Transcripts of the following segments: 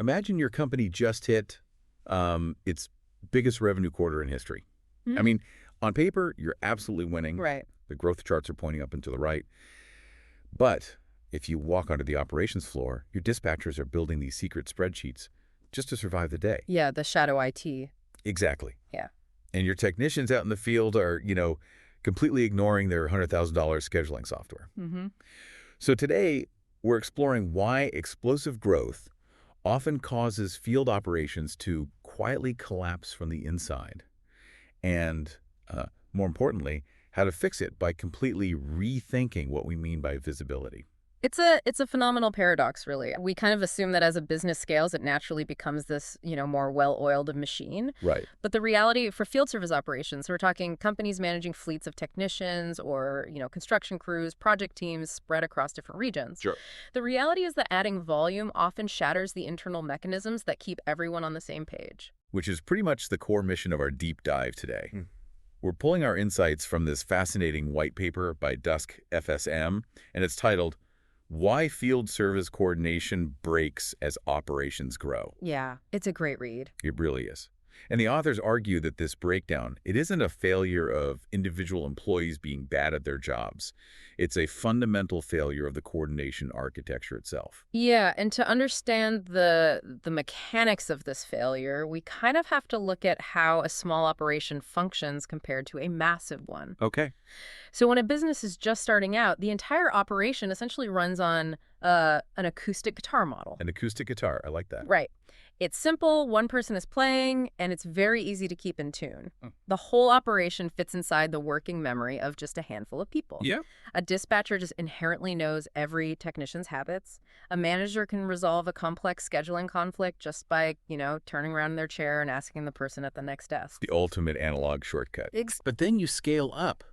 Imagine your company just hit its biggest revenue quarter in history. I mean, on paper, you're absolutely winning. Right. The growth charts are pointing up and to the right. But if you walk onto the operations floor, your dispatchers are building these secret spreadsheets just to survive the day. Yeah, the shadow IT. Exactly. Yeah. And your technicians out in the field are, completely ignoring their $100,000 scheduling software. So today, we're exploring why explosive growth often causes field operations to quietly collapse from the inside. And more importantly, how to fix it by completely rethinking what we mean by visibility. It's a phenomenal paradox, really. We kind of assume that as a business scales, it naturally becomes this, more well-oiled machine. Right. But the reality for field service operations, we're talking companies managing fleets of technicians or, construction crews, project teams spread across different regions. Sure. The reality is that adding volume often shatters the internal mechanisms that keep everyone on the same page. Which is pretty much the core mission of our deep dive today. We're pulling our insights from this fascinating white paper by Dusk FSM, and it's titled, Why Field Service Coordination Breaks as Operations Grow. Yeah, it's a great read. It really is. And the authors argue that this breakdown, it isn't a failure of individual employees being bad at their jobs. It's a fundamental failure of the coordination architecture itself. Yeah, and to understand the mechanics of this failure, we kind of have to look at how a small operation functions compared to a massive one. Okay. So when a business is just starting out, the entire operation essentially runs on an acoustic guitar model. An acoustic guitar, I like that. Right. It's simple, one person is playing, and it's very easy to keep in tune. The whole operation fits inside the working memory of just a handful of people. Yeah. A dispatcher just inherently knows every technician's habits. A manager can resolve a complex scheduling conflict just by, turning around in their chair and asking the person at the next desk. The ultimate analog shortcut. But then you scale up.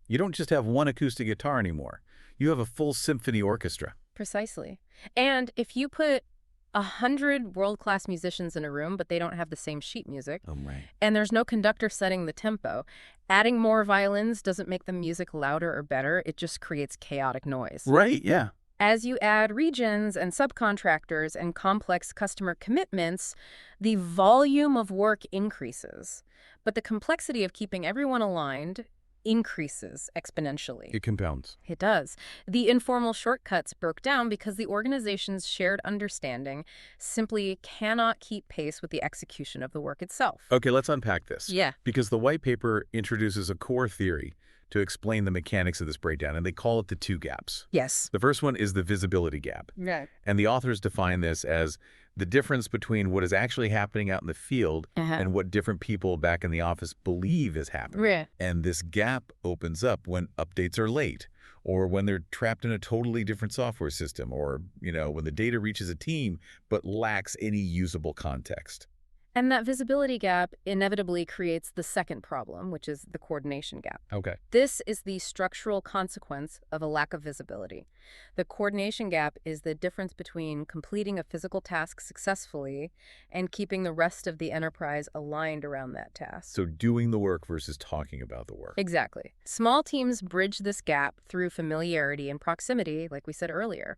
You don't just have one acoustic guitar anymore. You have a full symphony orchestra. Precisely. And if you put 100 world-class musicians in a room, but they don't have the same sheet music. Oh, right. And there's no conductor setting the tempo. Adding more violins doesn't make the music louder or better. It just creates chaotic noise. Right, yeah. As you add regions and subcontractors and complex customer commitments, the volume of work increases. But the complexity of keeping everyone aligned increases exponentially. It compounds. It does. The informal shortcuts broke down because the organization's shared understanding simply cannot keep pace with the execution of the work itself. Okay, let's unpack this. Yeah. Because the white paper introduces a core theory to explain the mechanics of this breakdown, and they call it the two gaps. Yes. The first one is the visibility gap. Right. And the authors define this as the difference between what is actually happening out in the field and what different people back in the office believe is happening. Yeah. And this gap opens up when updates are late, or when they're trapped in a totally different software system, or, when the data reaches a team but lacks any usable context. And that visibility gap inevitably creates the second problem, which is the coordination gap. Okay. This is the structural consequence of a lack of visibility. The coordination gap is the difference between completing a physical task successfully and keeping the rest of the enterprise aligned around that task. So doing the work versus talking about the work. Exactly. Small teams bridge this gap through familiarity and proximity, like we said earlier.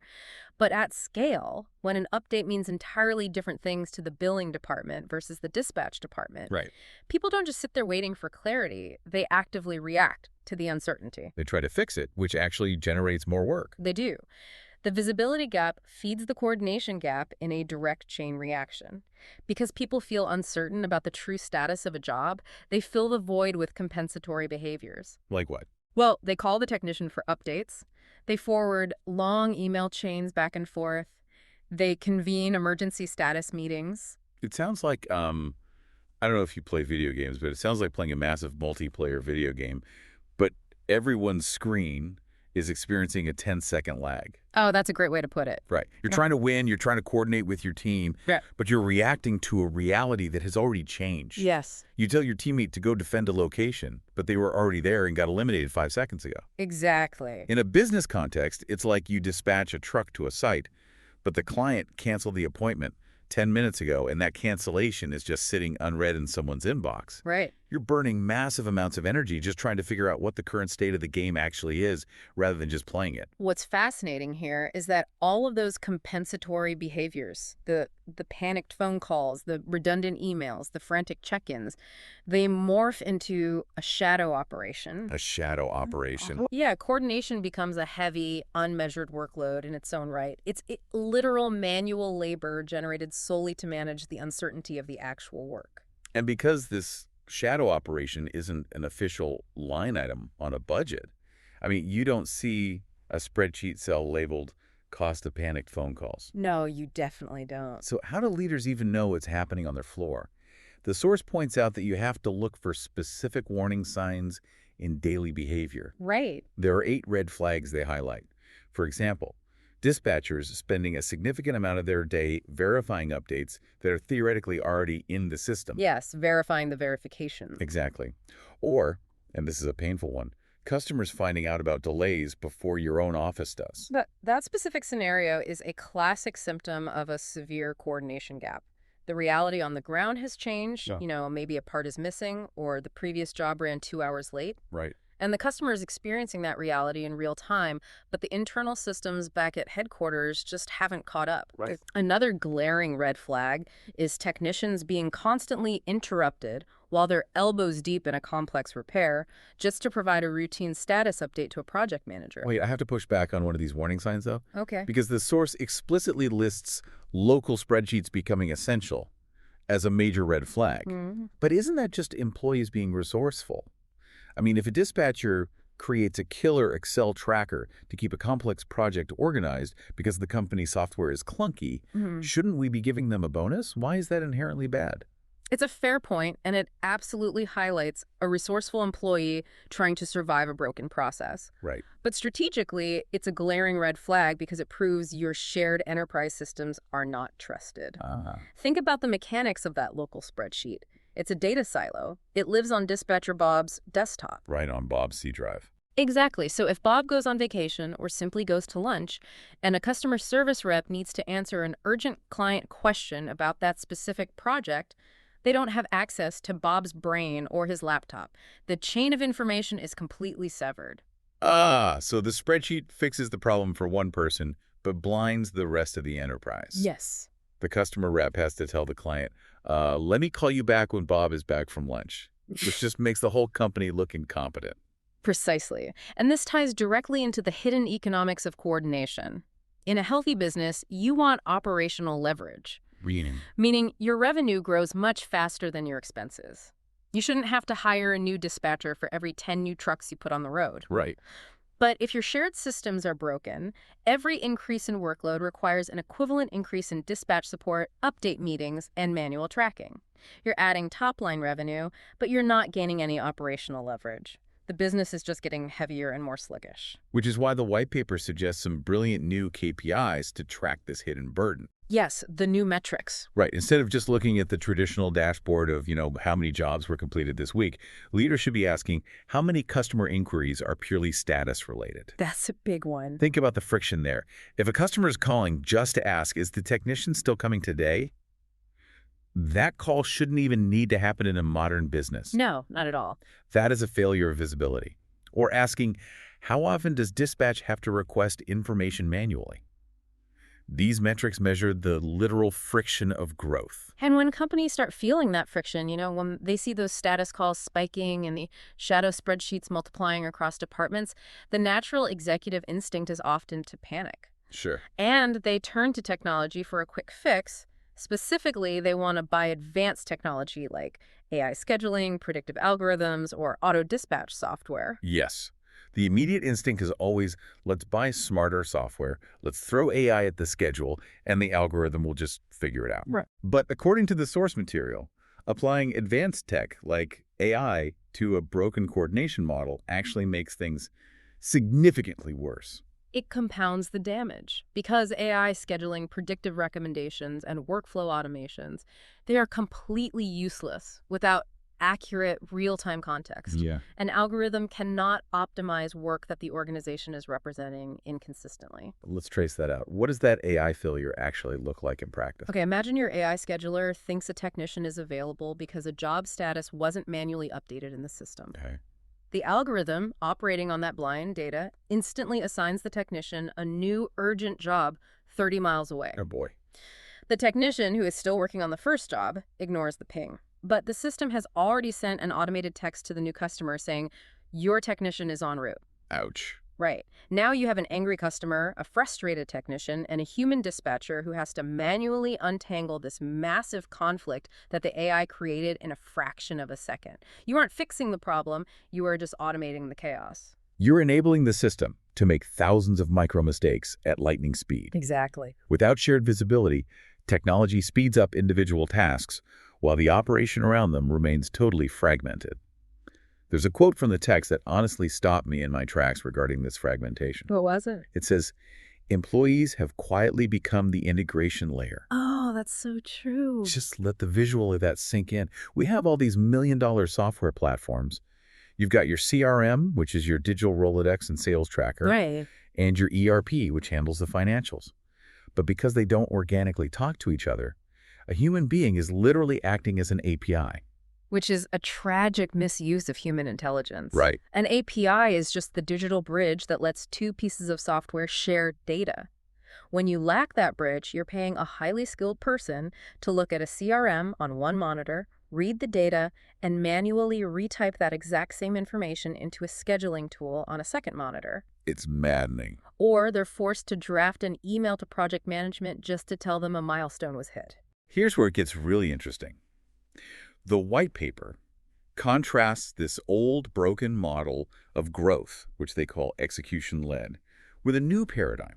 But at scale, when an update means entirely different things to the billing department versus the dispatch department, Right. people don't just sit there waiting for clarity. They actively react to the uncertainty. They try to fix it, which actually generates more work. They do. The visibility gap feeds the coordination gap in a direct chain reaction. Because people feel uncertain about the true status of a job, they fill the void with compensatory behaviors. Like what? Well, they call the technician for updates. They forward long email chains back and forth. They convene emergency status meetings. It sounds like, I don't know if you play video games, but it sounds like playing a massive multiplayer video game. But everyone's screen is experiencing a 10-second lag. Oh, that's a great way to put it. Right. You're trying to win, you're trying to coordinate with your team, but you're reacting to a reality that has already changed. Yes. You tell your teammate to go defend a location, but they were already there and got eliminated 5 seconds ago. Exactly. In a business context, it's like you dispatch a truck to a site, but the client canceled the appointment 10 minutes ago, and that cancellation is just sitting unread in someone's inbox. Right. You're burning massive amounts of energy just trying to figure out what the current state of the game actually is rather than just playing it. What's fascinating here is that all of those compensatory behaviors, the panicked phone calls, the redundant emails, the frantic check-ins, they morph into a shadow operation. A shadow operation. Yeah, coordination becomes a heavy, unmeasured workload in its own right. It's literal manual labor generated solely to manage the uncertainty of the actual work. And because this shadow operation isn't an official line item on a budget, I mean, you don't see a spreadsheet cell labeled cost of panicked phone calls. No, you definitely don't. So how do leaders even know what's happening on their floor? The source points out that you have to look for specific warning signs in daily behavior. Right. There are 8 red flags they highlight. For example, dispatchers spending a significant amount of their day verifying updates that are theoretically already in the system. Yes, verifying the verification. Exactly. Or, and this is a painful one, customers finding out about delays before your own office does. That specific scenario is a classic symptom of a severe coordination gap. The reality on the ground has changed. Yeah. Maybe a part is missing or the previous job ran 2 hours late. Right. And the customer is experiencing that reality in real time, but the internal systems back at headquarters just haven't caught up. Right. Another glaring red flag is technicians being constantly interrupted while they're elbows deep in a complex repair just to provide a routine status update to a project manager. Wait, I have to push back on one of these warning signs, though. Okay. Because the source explicitly lists local spreadsheets becoming essential as a major red flag. But isn't that just employees being resourceful? I mean, if a dispatcher creates a killer Excel tracker to keep a complex project organized because the company's software is clunky, shouldn't we be giving them a bonus? Why is that inherently bad? It's a fair point, and it absolutely highlights a resourceful employee trying to survive a broken process. Right. But strategically, it's a glaring red flag because it proves your shared enterprise systems are not trusted. Think about the mechanics of that local spreadsheet. It's a data silo. It lives on dispatcher Bob's desktop. Right, on Bob's C drive. Exactly. So if Bob goes on vacation or simply goes to lunch, and a customer service rep needs to answer an urgent client question about that specific project, they don't have access to Bob's brain or his laptop. The chain of information is completely severed. So the spreadsheet fixes the problem for one person, but blinds the rest of the enterprise. Yes. The customer rep has to tell the client, let me call you back when Bob is back from lunch, which just makes the whole company look incompetent. Precisely. And this ties directly into the hidden economics of coordination. In a healthy business, you want operational leverage. Meaning your revenue grows much faster than your expenses. You shouldn't have to hire a new dispatcher for every 10 new trucks you put on the road. Right. But if your shared systems are broken, every increase in workload requires an equivalent increase in dispatch support, update meetings, and manual tracking. You're adding top-line revenue, but you're not gaining any operational leverage. The business is just getting heavier and more sluggish. Which is why the white paper suggests some brilliant new KPIs to track this hidden burden. Yes, the new metrics. Right. Instead of just looking at the traditional dashboard of, how many jobs were completed this week, leaders should be asking how many customer inquiries are purely status related. That's a big one. Think about the friction there. If a customer is calling just to ask, is the technician still coming today? That call shouldn't even need to happen in a modern business. No, not at all. That is a failure of visibility. Or asking, how often does dispatch have to request information manually? These metrics measure the literal friction of growth. And when companies start feeling that friction, when they see those status calls spiking and the shadow spreadsheets multiplying across departments, the natural executive instinct is often to panic. Sure. And they turn to technology for a quick fix. Specifically, they want to buy advanced technology like AI scheduling, predictive algorithms, or auto-dispatch software. Yes. The immediate instinct is always, let's buy smarter software, let's throw AI at the schedule, and the algorithm will just figure it out. Right. But according to the source material, applying advanced tech like AI to a broken coordination model actually makes things significantly worse. It compounds the damage. Because AI scheduling, predictive recommendations, and workflow automations, they are completely useless without accurate, real-time context. Yeah. An algorithm cannot optimize work that the organization is representing inconsistently. Let's trace that out. What does that AI failure actually look like in practice? Okay, imagine your AI scheduler thinks a technician is available because a job status wasn't manually updated in the system. Okay. The algorithm, operating on that blind data, instantly assigns the technician a new urgent job 30 miles away. Oh, boy. The technician, who is still working on the first job, ignores the ping. But the system has already sent an automated text to the new customer saying, your technician is en route. Ouch. Right. Now you have an angry customer, a frustrated technician, and a human dispatcher who has to manually untangle this massive conflict that the AI created in a fraction of a second. You aren't fixing the problem, you are just automating the chaos. You're enabling the system to make thousands of micro mistakes at lightning speed. Exactly. Without shared visibility, technology speeds up individual tasks while the operation around them remains totally fragmented. There's a quote from the text that honestly stopped me in my tracks regarding this fragmentation. What was it? It says, employees have quietly become the integration layer. Oh, that's so true. Just let the visual of that sink in. We have all these million-dollar software platforms. You've got your CRM, which is your digital Rolodex and sales tracker, Right. and your ERP, which handles the financials. But because they don't organically talk to each other, a human being is literally acting as an API. Which is a tragic misuse of human intelligence. Right. An API is just the digital bridge that lets two pieces of software share data. When you lack that bridge, you're paying a highly skilled person to look at a CRM on one monitor, read the data, and manually retype that exact same information into a scheduling tool on a second monitor. It's maddening. Or they're forced to draft an email to project management just to tell them a milestone was hit. Here's where it gets really interesting. The white paper contrasts this old, broken model of growth, which they call execution-led, with a new paradigm,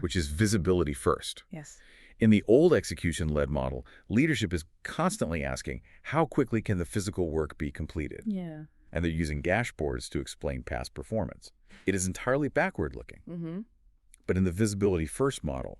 which is visibility first. Yes. In the old execution-led model, leadership is constantly asking, how quickly can the physical work be completed? Yeah. And they're using dashboards to explain past performance. It is entirely backward-looking. Mm-hmm. But in the visibility-first model,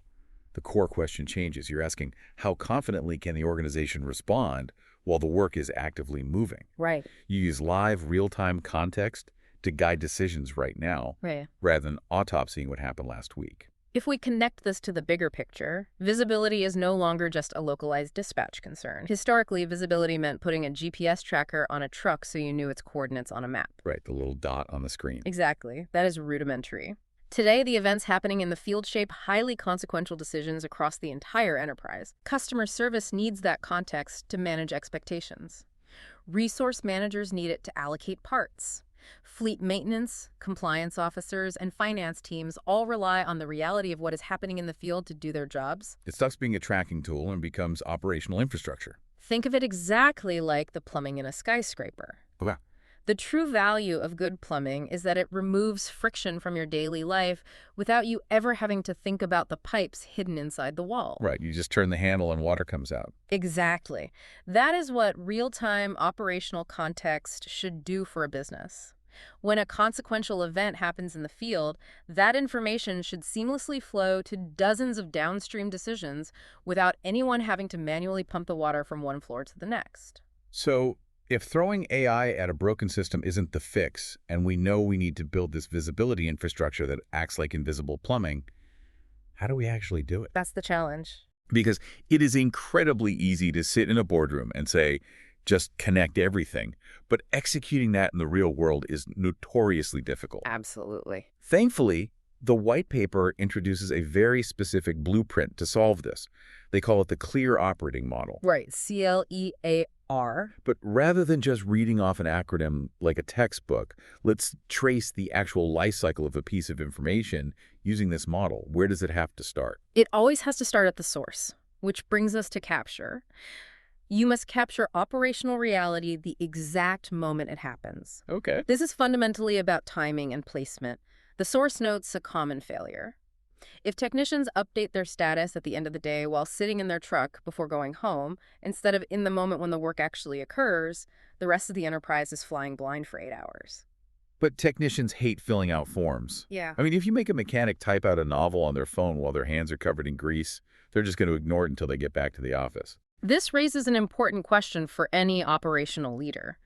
the core question changes. You're asking, how confidently can the organization respond while the work is actively moving? Right. You use live, real-time context to guide decisions right now, Right. rather than autopsying what happened last week. If we connect this to the bigger picture, visibility is no longer just a localized dispatch concern. Historically, visibility meant putting a GPS tracker on a truck so you knew its coordinates on a map. Right, the little dot on the screen. Exactly. That is rudimentary. Today, the events happening in the field shape highly consequential decisions across the entire enterprise. Customer service needs that context to manage expectations. Resource managers need it to allocate parts. Fleet maintenance, compliance officers, and finance teams all rely on the reality of what is happening in the field to do their jobs. It stops being a tracking tool and becomes operational infrastructure. Think of it exactly like the plumbing in a skyscraper. Wow. The true value of good plumbing is that it removes friction from your daily life without you ever having to think about the pipes hidden inside the wall. Right, you just turn the handle and water comes out. Exactly. That is what real-time operational context should do for a business. When a consequential event happens in the field, that information should seamlessly flow to dozens of downstream decisions without anyone having to manually pump the water from one floor to the next. So, if throwing AI at a broken system isn't the fix, and we know we need to build this visibility infrastructure that acts like invisible plumbing, how do we actually do it? That's the challenge. Because it is incredibly easy to sit in a boardroom and say, just connect everything. But executing that in the real world is notoriously difficult. Absolutely. Thankfully, the white paper introduces a very specific blueprint to solve this. They call it the clear operating model. Right, CLEAR. But rather than just reading off an acronym like a textbook, let's trace the actual life cycle of a piece of information using this model. Where does it have to start? It always has to start at the source, which brings us to capture. You must capture operational reality the exact moment it happens. Okay. This is fundamentally about timing and placement. The source notes a common failure. If technicians update their status at the end of the day while sitting in their truck before going home, instead of in the moment when the work actually occurs, the rest of the enterprise is flying blind for 8 hours. But technicians hate filling out forms. Yeah. I mean, if you make a mechanic type out a novel on their phone while their hands are covered in grease, they're just going to ignore it until they get back to the office. This raises an important question for any operational leader.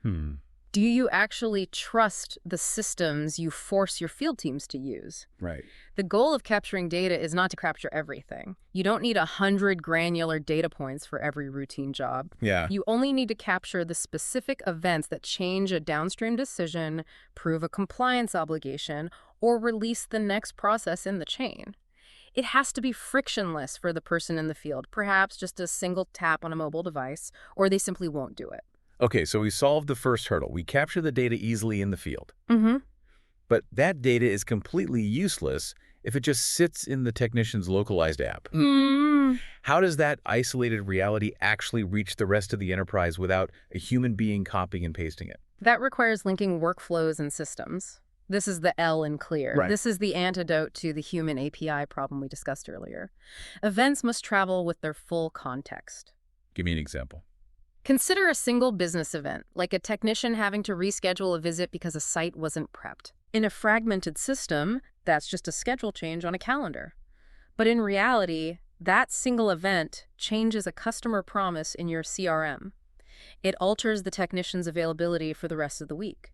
Do you actually trust the systems you force your field teams to use? Right. The goal of capturing data is not to capture everything. You don't need 100 granular data points for every routine job. Yeah. You only need to capture the specific events that change a downstream decision, prove a compliance obligation, or release the next process in the chain. It has to be frictionless for the person in the field, perhaps just a single tap on a mobile device, or they simply won't do it. Okay, so we solved the first hurdle. We capture the data easily in the field. Mm-hmm. But that data is completely useless if it just sits in the technician's localized app. How does that isolated reality actually reach the rest of the enterprise without a human being copying and pasting it? That requires linking workflows and systems. This is the L in clear. Right. This is the antidote to the human API problem we discussed earlier. Events must travel with their full context. Give me an example. Consider a single business event, like a technician having to reschedule a visit because a site wasn't prepped. In a fragmented system, that's just a schedule change on a calendar. But in reality, that single event changes a customer promise in your CRM. It alters the technician's availability for the rest of the week.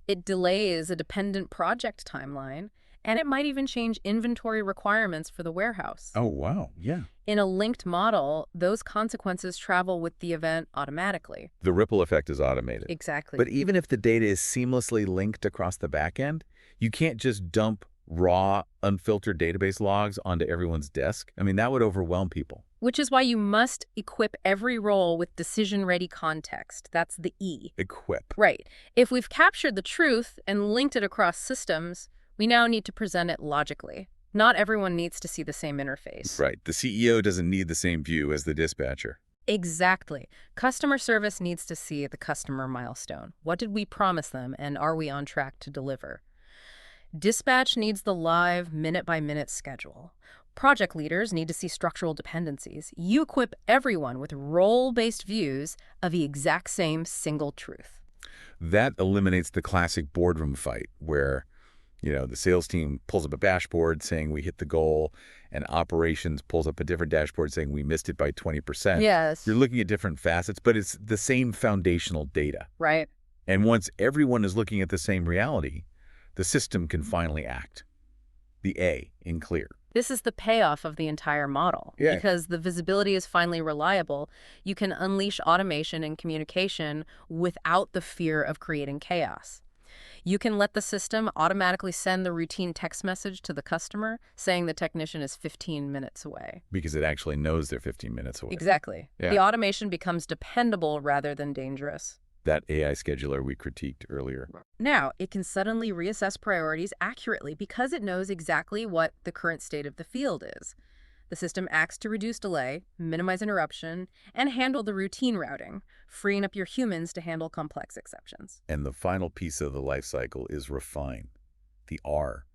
It delays a dependent project timeline, and it might even change inventory requirements for the warehouse. Oh, wow. Yeah. In a linked model, those consequences travel with the event automatically. The ripple effect is automated. Exactly. But even if the data is seamlessly linked across the back end, you can't just dump raw, unfiltered database logs onto everyone's desk. I mean, that would overwhelm people. Which is why you must equip every role with decision-ready context. That's the E. Equip. Right. If we've captured the truth and linked it across systems, we now need to present it logically. Not everyone needs to see the same interface. Right. The CEO doesn't need the same view as the dispatcher. Exactly. Customer service needs to see the customer milestone. What did we promise them, and are we on track to deliver? Dispatch needs the live, minute-by-minute schedule. Project leaders need to see structural dependencies. You equip everyone with role-based views of the exact same single truth. That eliminates the classic boardroom fight where, the sales team pulls up a dashboard saying we hit the goal, and operations pulls up a different dashboard saying we missed it by 20%. Yes. You're looking at different facets, but it's the same foundational data. Right. And once everyone is looking at the same reality, the system can finally act. The A in clear. This is the payoff of the entire model. Yeah. Because the visibility is finally reliable, you can unleash automation and communication without the fear of creating chaos. You can let the system automatically send the routine text message to the customer saying the technician is 15 minutes away. Because it actually knows they're 15 minutes away. Exactly. Yeah. The automation becomes dependable rather than dangerous. That AI scheduler we critiqued earlier. Now, it can suddenly reassess priorities accurately because it knows exactly what the current state of the field is. The system acts to reduce delay, minimize interruption, and handle the routine routing, freeing up your humans to handle complex exceptions. And the final piece of the life cycle is refine, the R.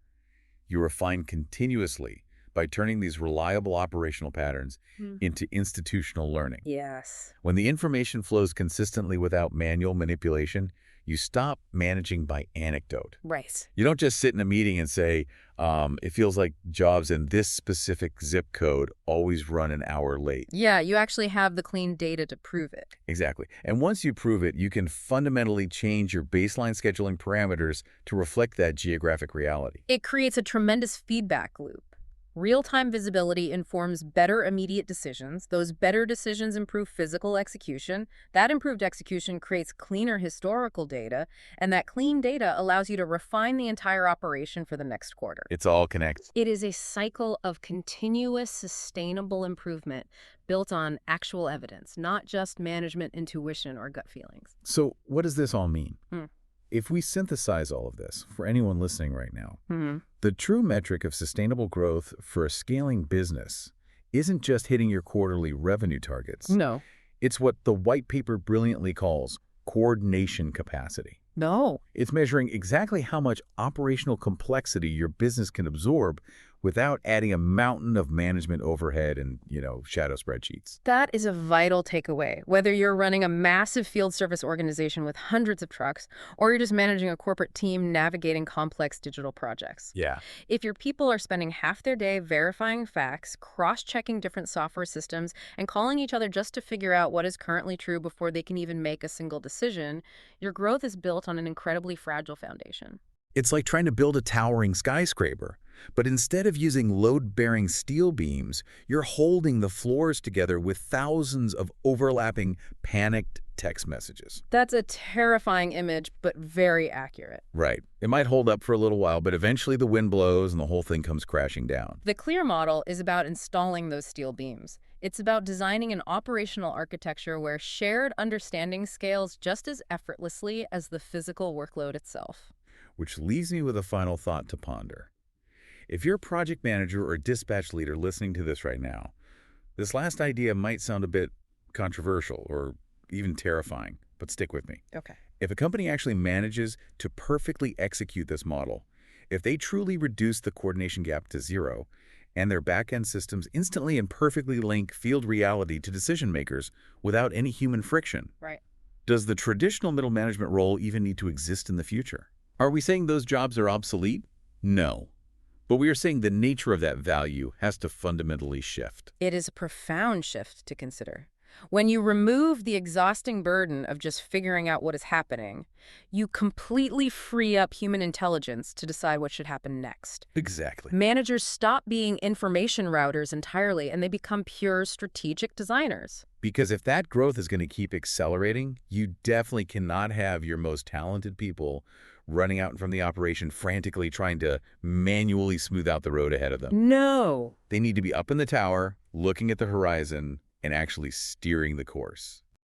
You refine continuously by turning these reliable operational patterns into institutional learning. Yes. When the information flows consistently without manual manipulation, you stop managing by anecdote. Right. You don't just sit in a meeting and say, it feels like jobs in this specific zip code always run an hour late. Yeah, you actually have the clean data to prove it. Exactly. And once you prove it, you can fundamentally change your baseline scheduling parameters to reflect that geographic reality. It creates a tremendous feedback loop. Real-time visibility informs better immediate decisions. Those better decisions improve physical execution. That improved execution creates cleaner historical data, and that clean data allows you to refine the entire operation for the next quarter. It's all connected. It is a cycle of continuous, sustainable improvement built on actual evidence, not just management intuition or gut feelings. So what does this all mean? If we synthesize all of this, for anyone listening right now, the true metric of sustainable growth for a scaling business isn't just hitting your quarterly revenue targets. No. It's what the white paper brilliantly calls coordination capacity. No. It's measuring exactly how much operational complexity your business can absorb without adding a mountain of management overhead and, shadow spreadsheets. That is a vital takeaway, whether you're running a massive field service organization with hundreds of trucks, or you're just managing a corporate team navigating complex digital projects. Yeah. If your people are spending half their day verifying facts, cross-checking different software systems, and calling each other just to figure out what is currently true before they can even make a single decision, your growth is built on an incredibly fragile foundation. It's like trying to build a towering skyscraper, but instead of using load-bearing steel beams, you're holding the floors together with thousands of overlapping, panicked text messages. That's a terrifying image, but very accurate. Right. It might hold up for a little while, but eventually the wind blows and the whole thing comes crashing down. The CLEAR model is about installing those steel beams. It's about designing an operational architecture where shared understanding scales just as effortlessly as the physical workload itself. Which leaves me with a final thought to ponder. If you're a project manager or dispatch leader listening to this right now, this last idea might sound a bit controversial or even terrifying, but stick with me. Okay. If a company actually manages to perfectly execute this model, if they truly reduce the coordination gap to zero, and their back-end systems instantly and perfectly link field reality to decision makers without any human friction, Right. does the traditional middle management role even need to exist in the future? Are we saying those jobs are obsolete? No. But we are saying the nature of that value has to fundamentally shift. It is a profound shift to consider. When you remove the exhausting burden of just figuring out what is happening, you completely free up human intelligence to decide what should happen next. Exactly. Managers stop being information routers entirely, and they become pure strategic designers. Because if that growth is going to keep accelerating, you definitely cannot have your most talented people running out from the operation frantically trying to manually smooth out the road ahead of them. No. They need to be up in the tower, looking at the horizon, and actually steering the course.